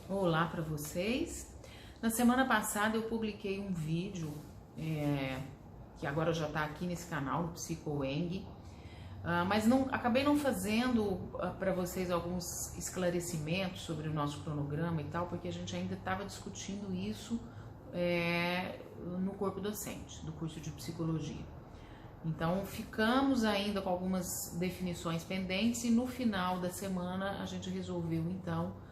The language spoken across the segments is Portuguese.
Olá para vocês. Na semana passada eu publiquei um vídeo que agora já está aqui nesse canal, no PsicoWeng, mas acabei não fazendo para vocês alguns esclarecimentos sobre o nosso cronograma e tal, porque a gente ainda estava discutindo isso no corpo docente do curso de psicologia. Então ficamos ainda com algumas definições pendentes e no final da semana a gente resolveu então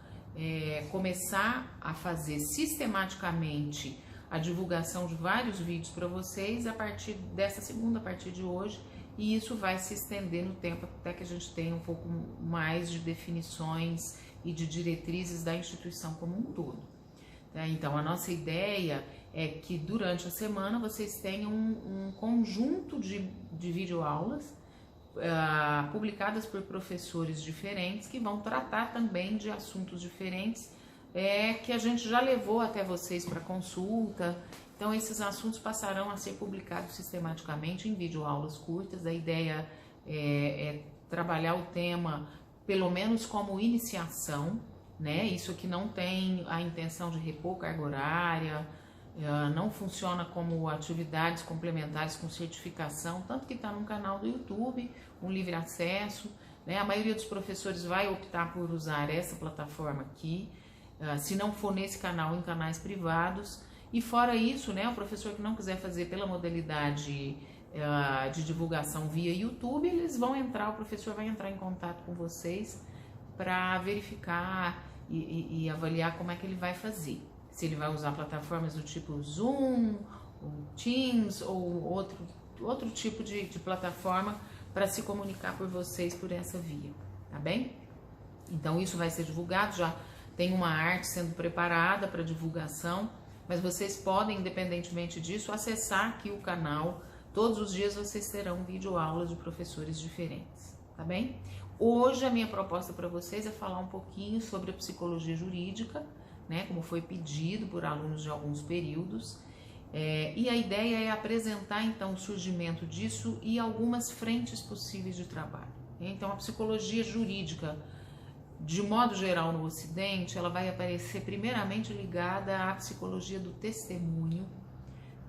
começar a fazer sistematicamente a divulgação de vários vídeos para vocês a partir dessa segunda, a partir de hoje, e isso vai se estender no tempo até que a gente tenha um pouco mais de definições e de diretrizes da instituição como um todo. Então a nossa ideia é que durante a semana vocês tenham um conjunto de videoaulas publicadas por professores diferentes que vão tratar também de assuntos diferentes que a gente já levou até vocês para consulta. Então esses assuntos passarão a ser publicados sistematicamente em videoaulas curtas. A ideia é trabalhar o tema pelo menos como iniciação, né? Isso aqui não tem a intenção de repor carga horária, não funciona como atividades complementares com certificação, tanto que está no canal do YouTube, um livre acesso, né? A maioria dos professores vai optar por usar essa plataforma aqui, se não for nesse canal, em canais privados. E fora isso, né, o professor que não quiser fazer pela modalidade de divulgação via YouTube, o professor vai entrar em contato com vocês para verificar e avaliar como é que ele vai fazer. Se ele vai usar plataformas do tipo Zoom, ou Teams ou outro tipo de plataforma para se comunicar por vocês por essa via, tá bem? Então isso vai ser divulgado, já tem uma arte sendo preparada para divulgação, mas vocês podem, independentemente disso, acessar aqui o canal. Todos os dias vocês terão videoaulas de professores diferentes, tá bem? Hoje a minha proposta para vocês é falar um pouquinho sobre a psicologia jurídica, né, como foi pedido por alunos de alguns períodos, e a ideia é apresentar então o surgimento disso e algumas frentes possíveis de trabalho. Então a psicologia jurídica, de modo geral no Ocidente, ela vai aparecer primeiramente ligada à psicologia do testemunho.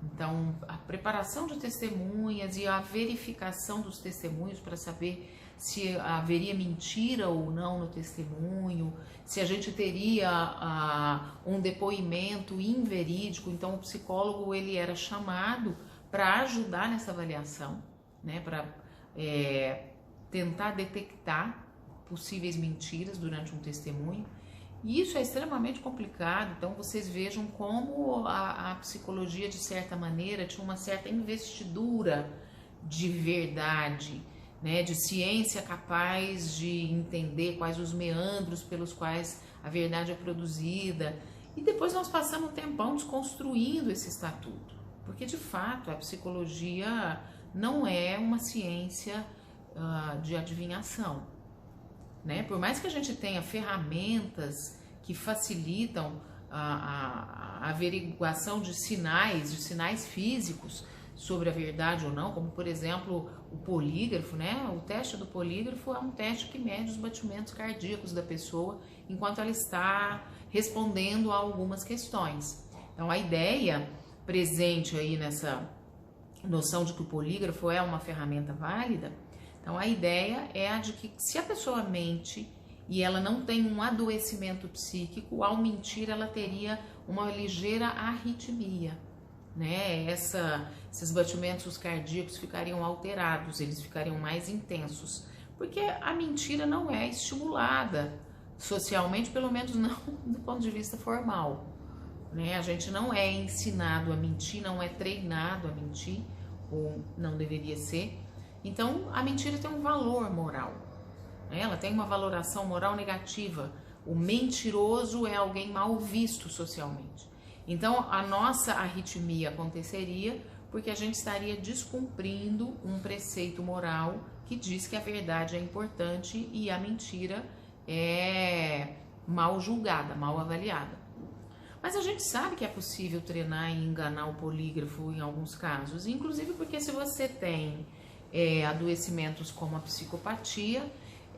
Então a preparação de testemunhas e a verificação dos testemunhos para saber se haveria mentira ou não no testemunho, se a gente teria um depoimento inverídico. Então o psicólogo ele era chamado para ajudar nessa avaliação, né, para tentar detectar possíveis mentiras durante um testemunho. E isso é extremamente complicado. Então vocês vejam como a psicologia, de certa maneira, tinha uma certa investidura de verdade, né, de ciência capaz de entender quais os meandros pelos quais a verdade é produzida. E depois nós passamos um tempão desconstruindo esse estatuto, porque de fato a psicologia não é uma ciência de adivinhação, né? Por mais que a gente tenha ferramentas que facilitam a averiguação de sinais físicos sobre a verdade ou não, como por exemplo o polígrafo, né? O teste do polígrafo é um teste que mede os batimentos cardíacos da pessoa enquanto ela está respondendo a algumas questões. Então a ideia presente aí nessa noção de que o polígrafo é uma ferramenta válida, então a ideia é a de que se a pessoa mente e ela não tem um adoecimento psíquico, ao mentir ela teria uma ligeira arritmia, né? Esses batimentos cardíacos ficariam alterados, eles ficariam mais intensos, porque a mentira não é estimulada socialmente, pelo menos não do ponto de vista formal, né? A gente não é ensinado a mentir, não é treinado a mentir, ou não deveria ser. Então a mentira tem um valor moral, né? Ela tem uma valoração moral negativa. O mentiroso é alguém mal visto socialmente. Então a nossa arritmia aconteceria porque a gente estaria descumprindo um preceito moral que diz que a verdade é importante e a mentira é mal julgada, mal avaliada. Mas a gente sabe que é possível treinar e enganar o polígrafo em alguns casos, inclusive porque se você tem adoecimentos como a psicopatia,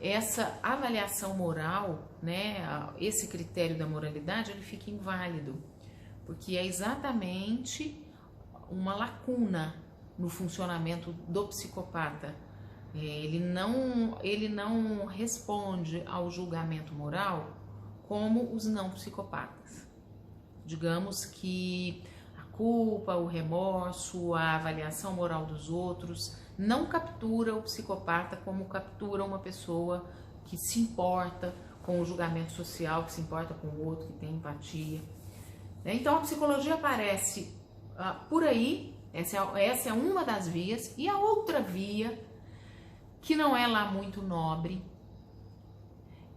essa avaliação moral, né, esse critério da moralidade, ele fica inválido, porque é exatamente uma lacuna no funcionamento do psicopata. Ele não responde ao julgamento moral como os não psicopatas. Digamos que a culpa, o remorso, a avaliação moral dos outros não captura o psicopata como captura uma pessoa que se importa com o julgamento social, que se importa com o outro, que tem empatia. Então a psicologia aparece por aí, essa é uma das vias, e a outra via, que não é lá muito nobre,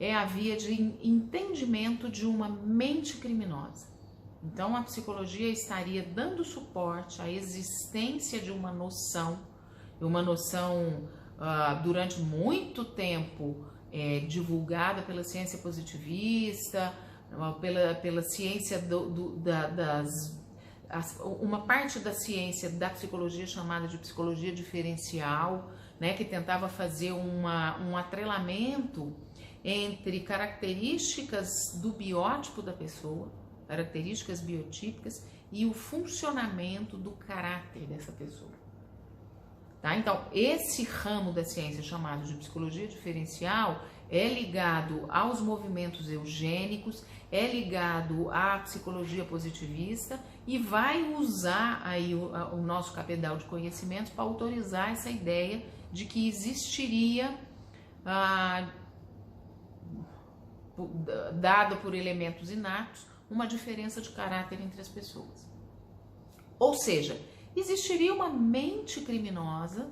é a via de entendimento de uma mente criminosa. Então a psicologia estaria dando suporte à existência de uma noção durante muito tempo divulgada pela ciência positivista, pela ciência uma parte da ciência da psicologia chamada de psicologia diferencial, né, que tentava fazer um atrelamento entre características do biótipo da pessoa, características biotípicas, e o funcionamento do caráter dessa pessoa. Tá? Então, esse ramo da ciência chamado de psicologia diferencial é ligado aos movimentos eugênicos, é ligado à psicologia positivista e vai usar aí o nosso cabedal de conhecimentos para autorizar essa ideia de que existiria, dado por elementos inatos, uma diferença de caráter entre as pessoas. Ou seja, existiria uma mente criminosa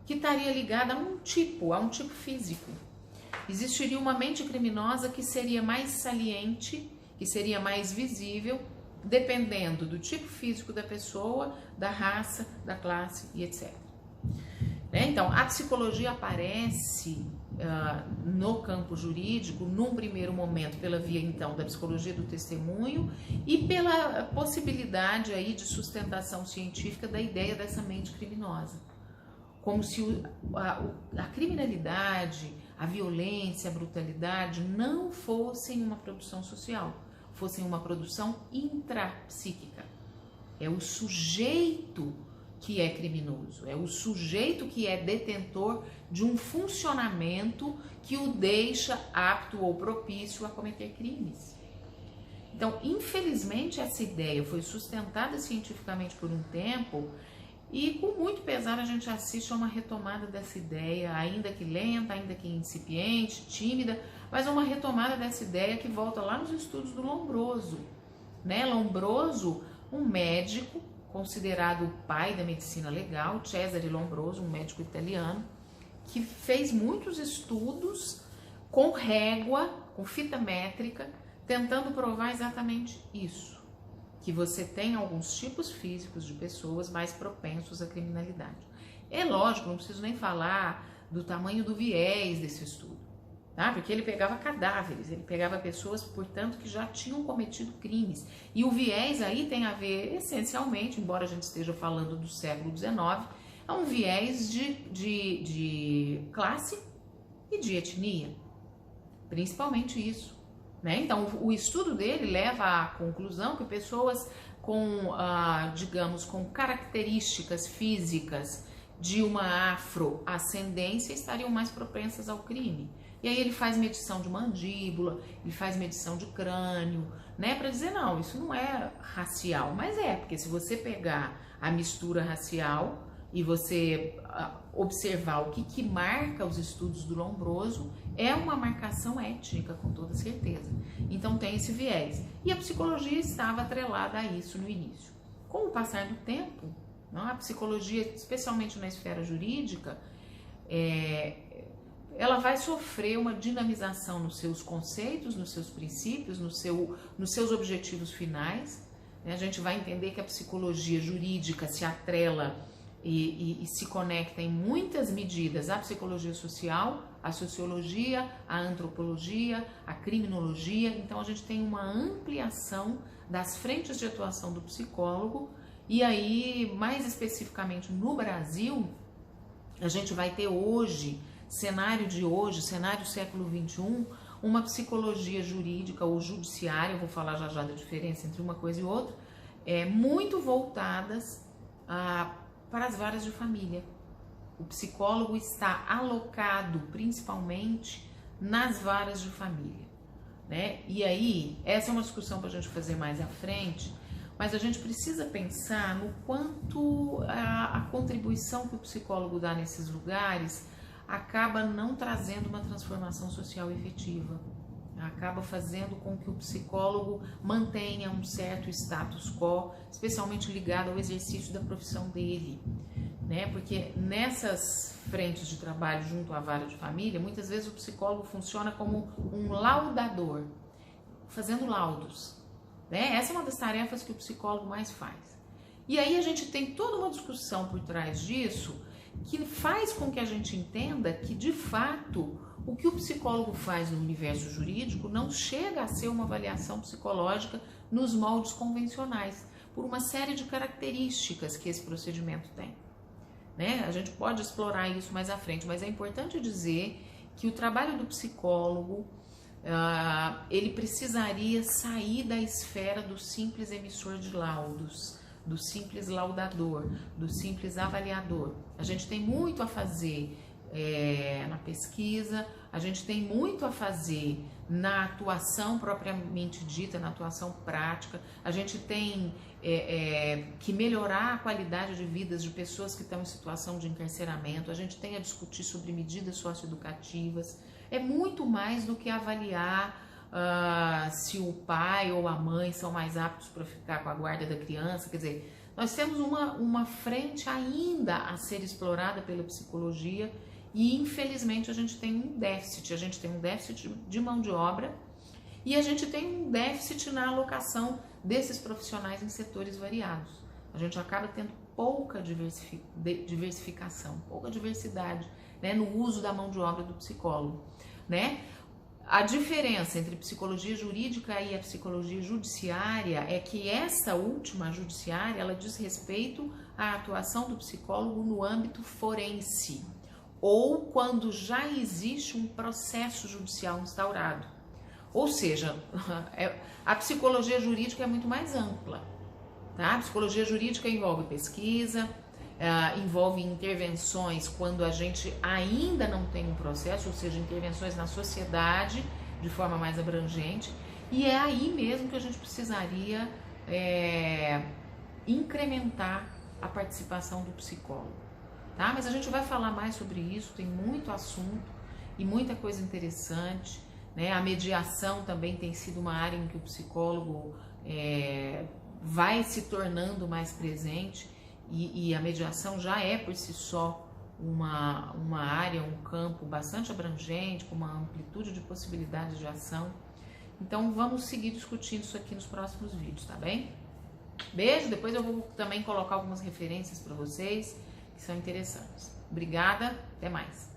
que estaria ligada a um tipo físico. Existiria uma mente criminosa que seria mais saliente, que seria mais visível, dependendo do tipo físico da pessoa, da raça, da classe e etc. Então, a psicologia aparece no campo jurídico, num primeiro momento, pela via, então, da psicologia do testemunho e pela possibilidade aí de sustentação científica da ideia dessa mente criminosa. Como se a criminalidade, a violência, a brutalidade não fossem uma produção social, fossem uma produção intrapsíquica. É o sujeito que é criminoso, é o sujeito que é detentor de um funcionamento que o deixa apto ou propício a cometer crimes. Então, infelizmente, essa ideia foi sustentada cientificamente por um tempo e, com muito pesar, a gente assiste a uma retomada dessa ideia, ainda que lenta, ainda que incipiente, tímida, mas uma retomada dessa ideia que volta lá nos estudos do Lombroso. Né? Lombroso, um médico considerado o pai da medicina legal, Cesare Lombroso, um médico italiano, que fez muitos estudos com régua, com fita métrica, tentando provar exatamente isso, que você tem alguns tipos físicos de pessoas mais propensos à criminalidade. É lógico, não preciso nem falar do tamanho do viés desse estudo, tá? Porque ele pegava cadáveres, ele pegava pessoas, portanto, que já tinham cometido crimes. E o viés aí tem a ver, essencialmente, embora a gente esteja falando do século XIX, é um viés de classe e de etnia, principalmente isso. Né? Então, o estudo dele leva à conclusão que pessoas com, digamos, com características físicas de uma afroascendência estariam mais propensas ao crime. E aí ele faz medição de mandíbula, ele faz medição de crânio, né? Para dizer, não, isso não é racial. Mas porque se você pegar a mistura racial e você observar o que marca os estudos do Lombroso, é uma marcação étnica, com toda certeza. Então tem esse viés. E a psicologia estava atrelada a isso no início. Com o passar do tempo, a psicologia, especialmente na esfera jurídica, ela vai sofrer uma dinamização nos seus conceitos, nos seus princípios, nos seus objetivos finais. A gente vai entender que a psicologia jurídica se atrela e se conecta em muitas medidas à psicologia social, à sociologia, à antropologia, à criminologia. Então a gente tem uma ampliação das frentes de atuação do psicólogo e aí, mais especificamente no Brasil, a gente vai ter hoje cenário de hoje, cenário século XXI, uma psicologia jurídica ou judiciária, eu vou falar já da diferença entre uma coisa e outra, muito voltadas para as varas de família. O psicólogo está alocado principalmente nas varas de família, né? E aí, essa é uma discussão para a gente fazer mais à frente, mas a gente precisa pensar no quanto a contribuição que o psicólogo dá nesses lugares acaba não trazendo uma transformação social efetiva, acaba fazendo com que o psicólogo mantenha um certo status quo, especialmente ligado ao exercício da profissão dele, né? Porque nessas frentes de trabalho junto à vara de família, muitas vezes o psicólogo funciona como um laudador, fazendo laudos, né? Essa é uma das tarefas que o psicólogo mais faz. E aí a gente tem toda uma discussão por trás disso que faz com que a gente entenda que, de fato, o que o psicólogo faz no universo jurídico não chega a ser uma avaliação psicológica nos moldes convencionais, por uma série de características que esse procedimento tem, né? A gente pode explorar isso mais à frente, mas é importante dizer que o trabalho do psicólogo, ele precisaria sair da esfera do simples emissor de laudos, do simples laudador, do simples avaliador. A gente tem muito a fazer na pesquisa, a gente tem muito a fazer na atuação propriamente dita, na atuação prática. A gente tem que melhorar a qualidade de vidas de pessoas que estão em situação de encarceramento, a gente tem a discutir sobre medidas socioeducativas. É muito mais do que avaliar se o pai ou a mãe são mais aptos para ficar com a guarda da criança. Quer dizer, nós temos uma frente ainda a ser explorada pela psicologia e, infelizmente, a gente tem um déficit de mão de obra e a gente tem um déficit na alocação desses profissionais em setores variados. A gente acaba tendo pouca diversificação, pouca diversidade, né, no uso da mão de obra do psicólogo, né? A diferença entre psicologia jurídica e a psicologia judiciária é que essa última, a judiciária, ela diz respeito à atuação do psicólogo no âmbito forense, ou quando já existe um processo judicial instaurado. Ou seja, a psicologia jurídica é muito mais ampla, tá? A psicologia jurídica envolve pesquisa, envolve intervenções quando a gente ainda não tem um processo, ou seja, intervenções na sociedade de forma mais abrangente, e é aí mesmo que a gente precisaria incrementar a participação do psicólogo, tá? Mas a gente vai falar mais sobre isso, tem muito assunto e muita coisa interessante, né? A mediação também tem sido uma área em que o psicólogo vai se tornando mais presente. E a mediação já é por si só uma área, um campo bastante abrangente, com uma amplitude de possibilidades de ação. Então vamos seguir discutindo isso aqui nos próximos vídeos, tá bem? Beijo, depois eu vou também colocar algumas referências para vocês que são interessantes. Obrigada, até mais.